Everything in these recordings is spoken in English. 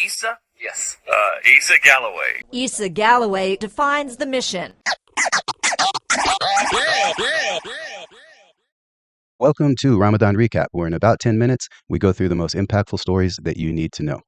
Issa? Yes. Issa Galloway. Issa Galloway defines the mission. Welcome to Ramadan Recap, where in about 10 minutes, we go through the most impactful stories that you need to know.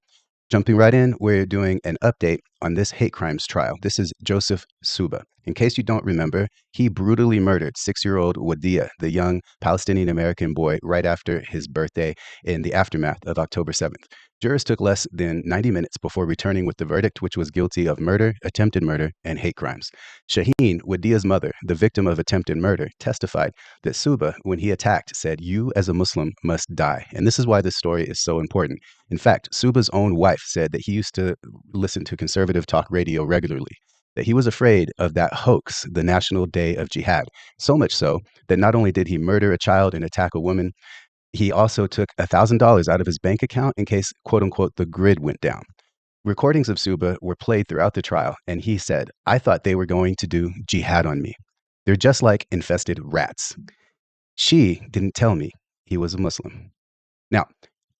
Jumping right in, we're doing an update on this hate crimes trial. This is Joseph Suba. In case you don't remember, he brutally murdered 6-year-old Wadia, the young Palestinian-American boy, right after his birthday in the aftermath of October 7th. Jurors took less than 90 minutes before returning with the verdict, which was guilty of murder, attempted murder, and hate crimes. Shaheen, Wadia's mother, the victim of attempted murder, testified that Suba, when he attacked, said, "You as a Muslim must die." And this is why this story is so important. In fact, Suba's own wife said that he used to listen to conservative talk radio regularly, that he was afraid of that hoax, the National Day of Jihad, so much so that not only did he murder a child and attack a woman, he also took $1,000 out of his bank account in case, quote unquote, the grid went down. Recordings of Suba were played throughout the trial, and he said, "I thought they were going to do jihad on me. They're just like infested rats. She didn't tell me he was a Muslim." Now,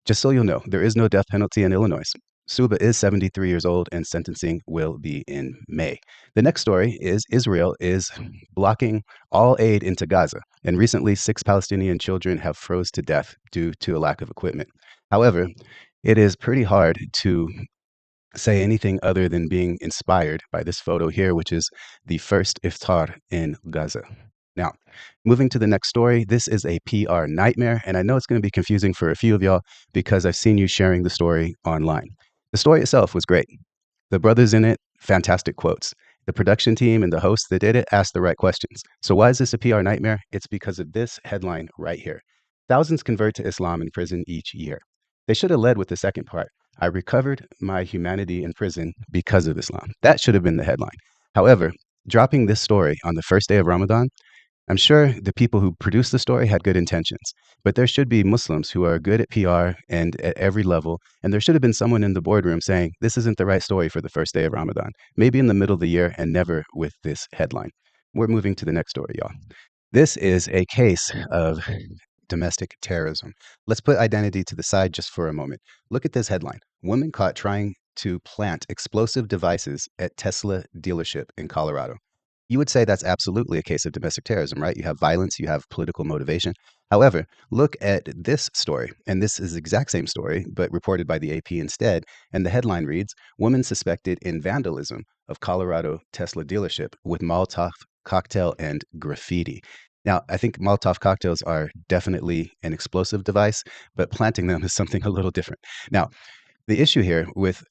just so you'll know, there is no death penalty in Illinois. Suba is 73 years old, and sentencing will be in May. The next story is Israel is blocking all aid into Gaza, and recently 6 Palestinian children have froze to death due to a lack of equipment. However, it is pretty hard to say anything other than being inspired by this photo here, which is the first iftar in Gaza. Now, moving to the next story, this is a PR nightmare, and I know it's going to be confusing for a few of y'all because I've seen you sharing the story online. The story itself was great. The brothers in it, fantastic quotes. The production team and the hosts that did it asked the right questions. So why is this a PR nightmare? It's because of this headline right here. Thousands convert to Islam in prison each year. They should have led with the second part. I recovered my humanity in prison because of Islam. That should have been the headline. However, dropping this story on the first day of Ramadan, I'm sure the people who produced the story had good intentions, but there should be Muslims who are good at PR and at every level, and there should have been someone in the boardroom saying, this isn't the right story for the first day of Ramadan, maybe in the middle of the year and never with this headline. We're moving to the next story, y'all. This is a case of domestic terrorism. Let's put identity to the side just for a moment. Look at this headline. Woman caught trying to plant explosive devices at Tesla dealership in Colorado. You would say that's absolutely a case of domestic terrorism, right? You have violence, you have political motivation. However, look at this story, and this is the exact same story, but reported by the AP instead. And the headline reads, "Woman suspected in vandalism of Colorado Tesla dealership with Molotov cocktail and graffiti." Now, I think Molotov cocktails are definitely an explosive device, but planting them is something a little different. Now, the issue here with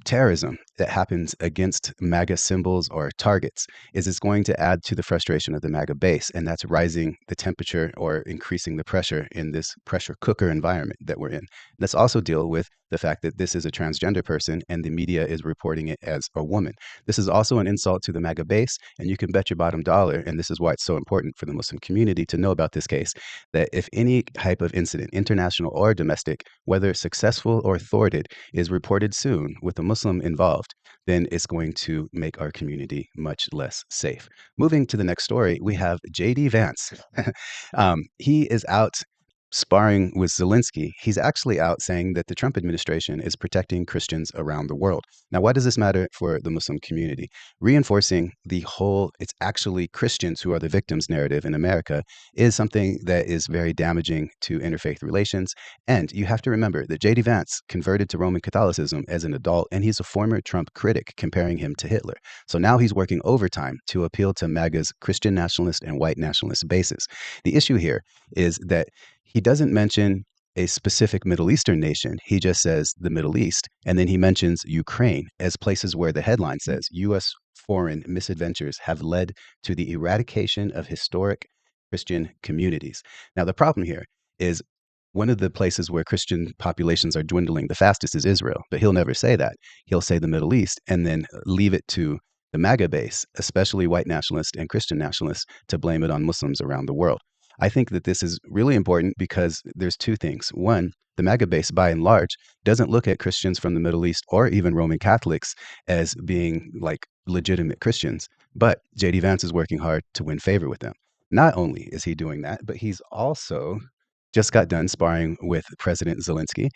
terrorism that happens against MAGA symbols or targets is it's going to add to the frustration of the MAGA base, and that's rising the temperature or increasing the pressure in this pressure cooker environment that we're in. Let's also deal with the fact that this is a transgender person and the media is reporting it as a woman. This is also an insult to the MAGA base, and you can bet your bottom dollar, and this is why it's so important for the Muslim community to know about this case, that if any type of incident, international or domestic, whether successful or thwarted, is reported soon with a Muslim involved, then it's going to make our community much less safe. Moving to the next story, we have J.D. Vance. He is out sparring with Zelensky. He's actually out saying that the Trump administration is protecting Christians around the world. Now, why does this matter for the Muslim community? Reinforcing the whole, it's actually Christians who are the victims narrative in America is something that is very damaging to interfaith relations. And you have to remember that J.D. Vance converted to Roman Catholicism as an adult, and he's a former Trump critic, comparing him to Hitler. So now he's working overtime to appeal to MAGA's Christian nationalist and white nationalist bases. The issue here is that he doesn't mention a specific Middle Eastern nation. He just says the Middle East, and then he mentions Ukraine as places where the headline says U.S. foreign misadventures have led to the eradication of historic Christian communities. Now, the problem here is one of the places where Christian populations are dwindling the fastest is Israel, but he'll never say that. He'll say the Middle East and then leave it to the MAGA base, especially white nationalists and Christian nationalists, to blame it on Muslims around the world. I think that this is really important because there's two things. One, the MAGA base, by and large, doesn't look at Christians from the Middle East or even Roman Catholics as being like legitimate Christians. But J.D. Vance is working hard to win favor with them. Not only is he doing that, but he's also just got done sparring with President Zelensky,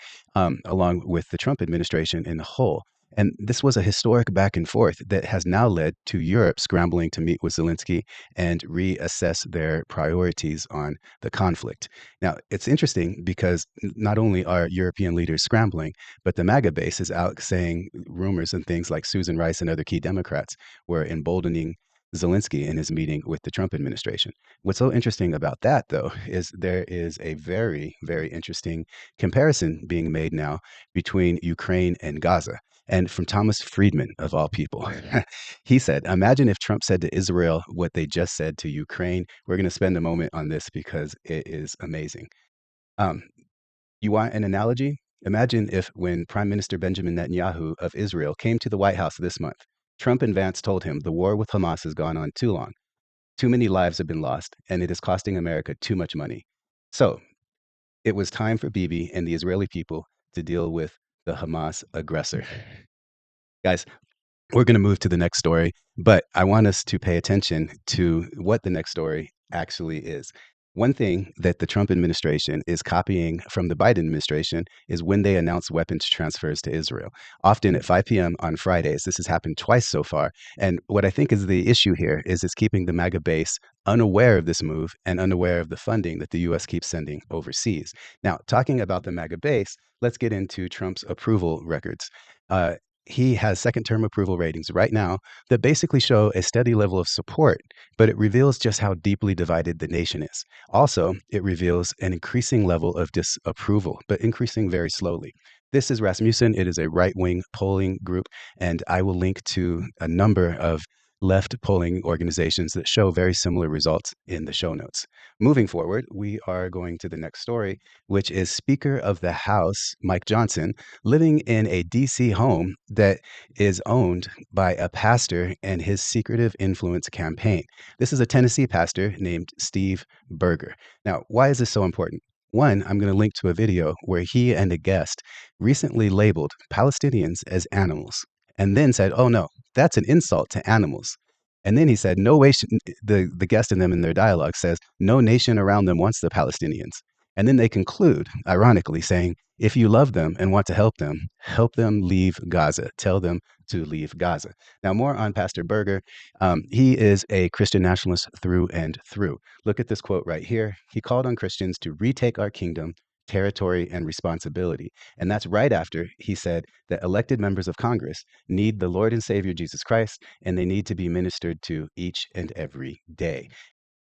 along with the Trump administration in the whole. And this was a historic back and forth that has now led to Europe scrambling to meet with Zelensky and reassess their priorities on the conflict. Now, it's interesting because not only are European leaders scrambling, but the MAGA base is out saying rumors and things like Susan Rice and other key Democrats were emboldening Zelensky in his meeting with the Trump administration. What's so interesting about that, though, is there is a very, very interesting comparison being made now between Ukraine and Gaza. And from Thomas Friedman, of all people, he said, imagine if Trump said to Israel what they just said to Ukraine. We're going to spend a moment on this because it is amazing. Um, you want an analogy? Imagine if when Prime Minister Benjamin Netanyahu of Israel came to the White House this month, Trump and Vance told him the war with Hamas has gone on too long. Too many lives have been lost, and it is costing America too much money. So it was time for Bibi and the Israeli people to deal with the Hamas aggressor. Guys, we're going to move to the next story, but I want us to pay attention to what the next story actually is. One thing that the Trump administration is copying from the Biden administration is when they announce weapons transfers to Israel, often at 5 p.m. on Fridays. This has happened twice so far. And what I think is the issue here is it's keeping the MAGA base unaware of this move and unaware of the funding that the U.S. keeps sending overseas. Now, talking about the MAGA base, let's get into Trump's approval records. He has second-term approval ratings right now that basically show a steady level of support, but it reveals just how deeply divided the nation is. Also, it reveals an increasing level of disapproval, but increasing very slowly. This is Rasmussen. It is a right-wing polling group, and I will link to a number of left polling organizations that show very similar results in the show notes. Moving forward, we are going to the next story, which is Speaker of the House, Mike Johnson, living in a DC home that is owned by a pastor and his secretive influence campaign. This is a Tennessee pastor named Steve Berger. Now, why is this so important? One, I'm going to link to a video where he and a guest recently labeled Palestinians as animals and then said, oh no, that's an insult to animals. And then he said, no way, the guest in them in their dialogue says, no nation around them wants the Palestinians. And then they conclude, ironically, saying, if you love them and want to help them leave Gaza. Tell them to leave Gaza. Now, more on Pastor Berger. He is a Christian nationalist through and through. Look at this quote right here. He called on Christians to retake our kingdom, territory, and responsibility. And that's right after he said that elected members of Congress need the Lord and Savior Jesus Christ, and they need to be ministered to each and every day.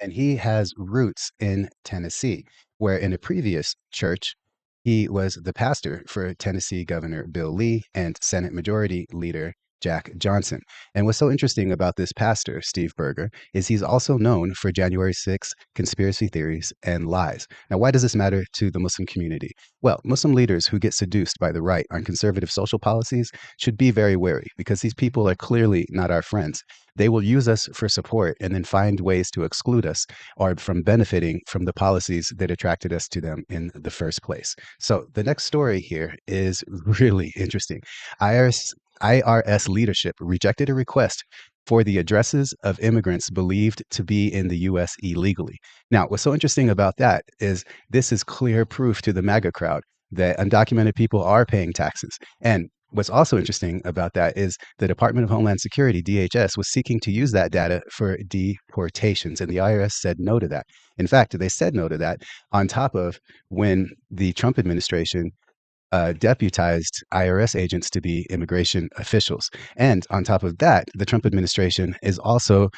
And he has roots in Tennessee, where in a previous church, he was the pastor for Tennessee Governor Bill Lee and Senate Majority Leader Jack Johnson. And what's so interesting about this pastor, Steve Berger, is he's also known for January 6 conspiracy theories and lies. Now, why does this matter to the Muslim community? Well, Muslim leaders who get seduced by the right on conservative social policies should be very wary because these people are clearly not our friends. They will use us for support and then find ways to exclude us or from benefiting from the policies that attracted us to them in the first place. So the next story here is really interesting. IRS leadership rejected a request for the addresses of immigrants believed to be in the U.S. illegally. Now, what's so interesting about that is this is clear proof to the MAGA crowd that undocumented people are paying taxes. And what's also interesting about that is the Department of Homeland Security, DHS, was seeking to use that data for deportations, and the IRS said no to that. In fact, they said no to that on top of when the Trump administration deputized IRS agents to be immigration officials. And on top of that, the Trump administration is also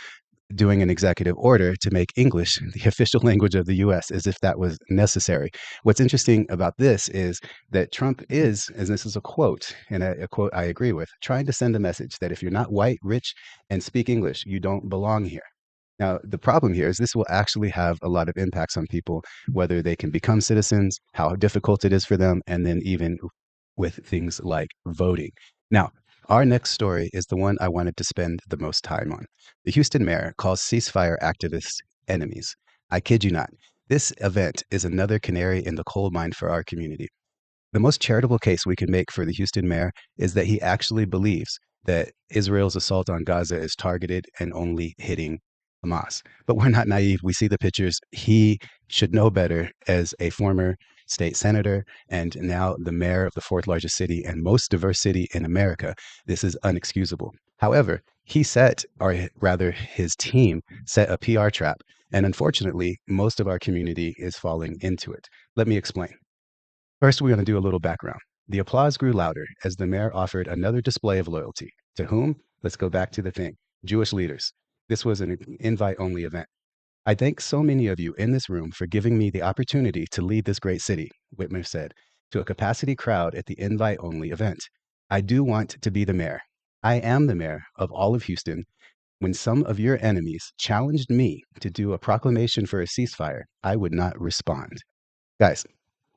doing an executive order to make English the official language of the US as if that was necessary. What's interesting about this is that Trump is, and this is a quote, and a quote I agree with, trying to send a message that if you're not white, rich, and speak English, you don't belong here. Now, the problem here is this will actually have a lot of impacts on people, whether they can become citizens, how difficult it is for them, and then even with things like voting. Now, our next story is the one I wanted to spend the most time on. The Houston mayor calls ceasefire activists enemies. I kid you not. This event is another canary in the coal mine for our community. The most charitable case we can make for the Houston mayor is that he actually believes that Israel's assault on Gaza is targeted and only hitting Hamas. But we're not naive. We see the pictures. He should know better as a former state senator and now the mayor of the fourth largest city and most diverse city in America. This is unexcusable. However, he set, or rather his team set a PR trap. And unfortunately, most of our community is falling into it. Let me explain. First, we're going to do a little background. The applause grew louder as the mayor offered another display of loyalty. To whom? Let's go back to the thing. Jewish leaders. This was an invite only event. I thank so many of you in this room for giving me the opportunity to lead this great city, Whitmer said, to a capacity crowd at the invite only event. I do want to be the mayor. I am the mayor of all of Houston. When some of your enemies challenged me to do a proclamation for a ceasefire, I would not respond. Guys,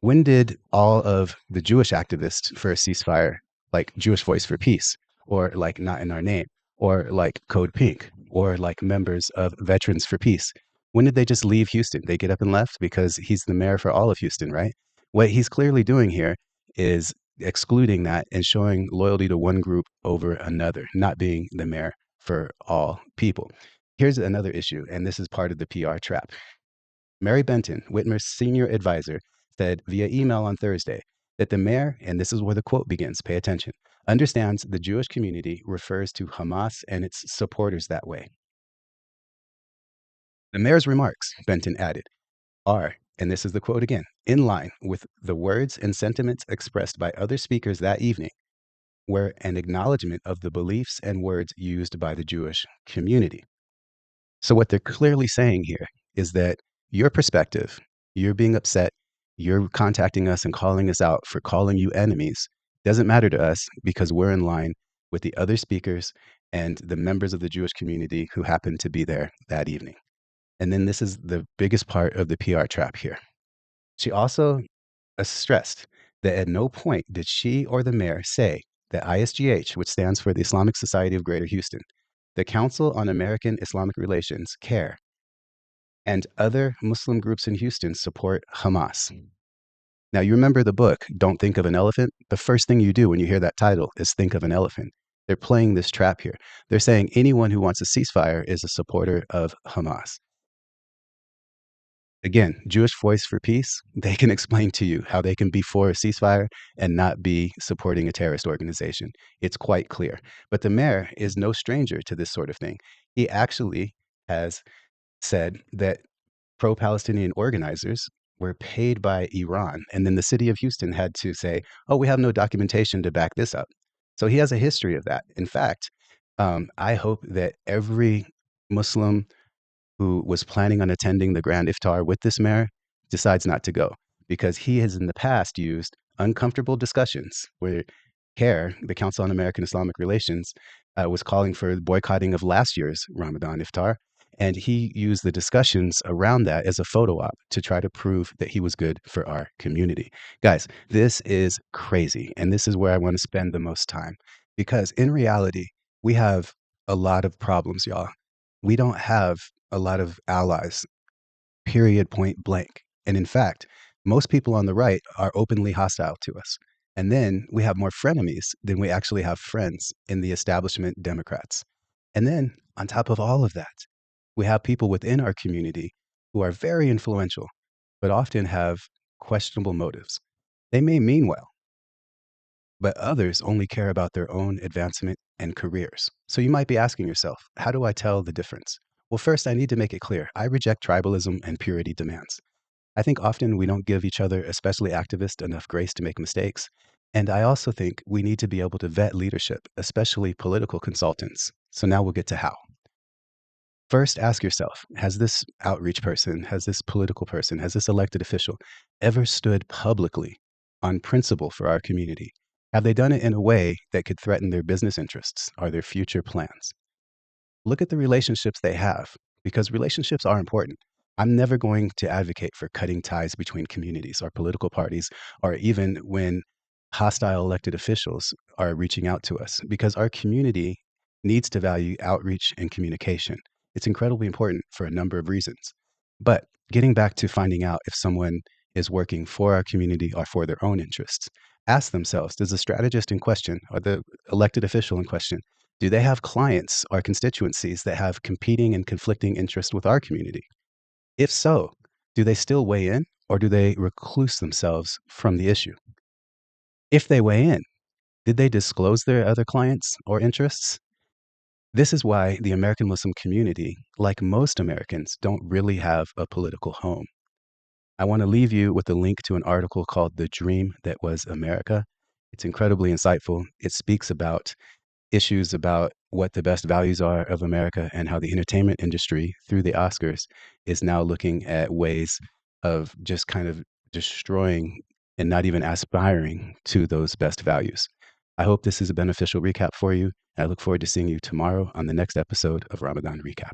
when did all of the Jewish activists for a ceasefire, like Jewish Voice for Peace, or like Not in Our Name, or like Code Pink, or like members of Veterans for Peace, when did they just leave Houston? They get up and left because he's the mayor for all of Houston, right? What he's clearly doing here is excluding that and showing loyalty to one group over another, not being the mayor for all people. Here's another issue, and this is part of the PR trap. Mary Benton, Whitmer's senior advisor, said via email on Thursday that the mayor, and this is where the quote begins, pay attention, understands the Jewish community refers to Hamas and its supporters that way. The mayor's remarks, Benton added, are, and this is the quote again, in line with the words and sentiments expressed by other speakers that evening, were an acknowledgement of the beliefs and words used by the Jewish community. So what they're clearly saying here is that your perspective, you're being upset, you're contacting us and calling us out for calling you enemies, doesn't matter to us because we're in line with the other speakers and the members of the Jewish community who happened to be there that evening. And then this is the biggest part of the PR trap here. She also stressed that at no point did she or the mayor say that ISGH, which stands for the Islamic Society of Greater Houston, the Council on American Islamic Relations, CARE, and other Muslim groups in Houston support Hamas. Now, you remember the book, Don't Think of an Elephant? The first thing you do when you hear that title is think of an elephant. They're playing this trap here. They're saying anyone who wants a ceasefire is a supporter of Hamas. Again, Jewish Voice for Peace, they can explain to you how they can be for a ceasefire and not be supporting a terrorist organization. It's quite clear. But the mayor is no stranger to this sort of thing. He actually has said that pro-Palestinian organizers were paid by Iran. And then the city of Houston had to say, oh, we have no documentation to back this up. So he has a history of that. In fact, I hope that every Muslim who was planning on attending the Grand Iftar with this mayor decides not to go because he has in the past used uncomfortable discussions where CARE, the Council on American Islamic Relations, was calling for boycotting of last year's Ramadan Iftar. And he used the discussions around that as a photo op to try to prove that he was good for our community. Guys, this is crazy. And this is where I want to spend the most time because in reality, we have a lot of problems, y'all. We don't have a lot of allies, period, point blank. And in fact, most people on the right are openly hostile to us. And then we have more frenemies than we actually have friends in the establishment Democrats. And then on top of all of that, we have people within our community who are very influential, but often have questionable motives. They may mean well, but others only care about their own advancement and careers. So you might be asking yourself, how do I tell the difference? Well, first, I need to make it clear. I reject tribalism and purity demands. I think often we don't give each other, especially activists, enough grace to make mistakes. And I also think we need to be able to vet leadership, especially political consultants. So now we'll get to how. First, ask yourself, has this outreach person, has this political person, has this elected official ever stood publicly on principle for our community? Have they done it in a way that could threaten their business interests or their future plans? Look at the relationships they have, because relationships are important. I'm never going to advocate for cutting ties between communities or political parties, or even when hostile elected officials are reaching out to us, because our community needs to value outreach and communication. It's incredibly important for a number of reasons. But getting back to finding out if someone is working for our community or for their own interests, ask themselves, does the strategist in question or the elected official in question, do they have clients or constituencies that have competing and conflicting interests with our community? If so, Do they still weigh in, or do they recluse themselves from the issue? If they weigh in, did they disclose their other clients or interests? This is why the American Muslim community, like most Americans, don't really have a political home. I want to leave you with a link to an article called The Dream That Was America. It's incredibly insightful. It speaks about issues about what the best values are of America and how the entertainment industry, through the Oscars, is now looking at ways of just kind of destroying and not even aspiring to those best values. I hope this is a beneficial recap for you. I look forward to seeing you tomorrow on the next episode of Ramadan Recap.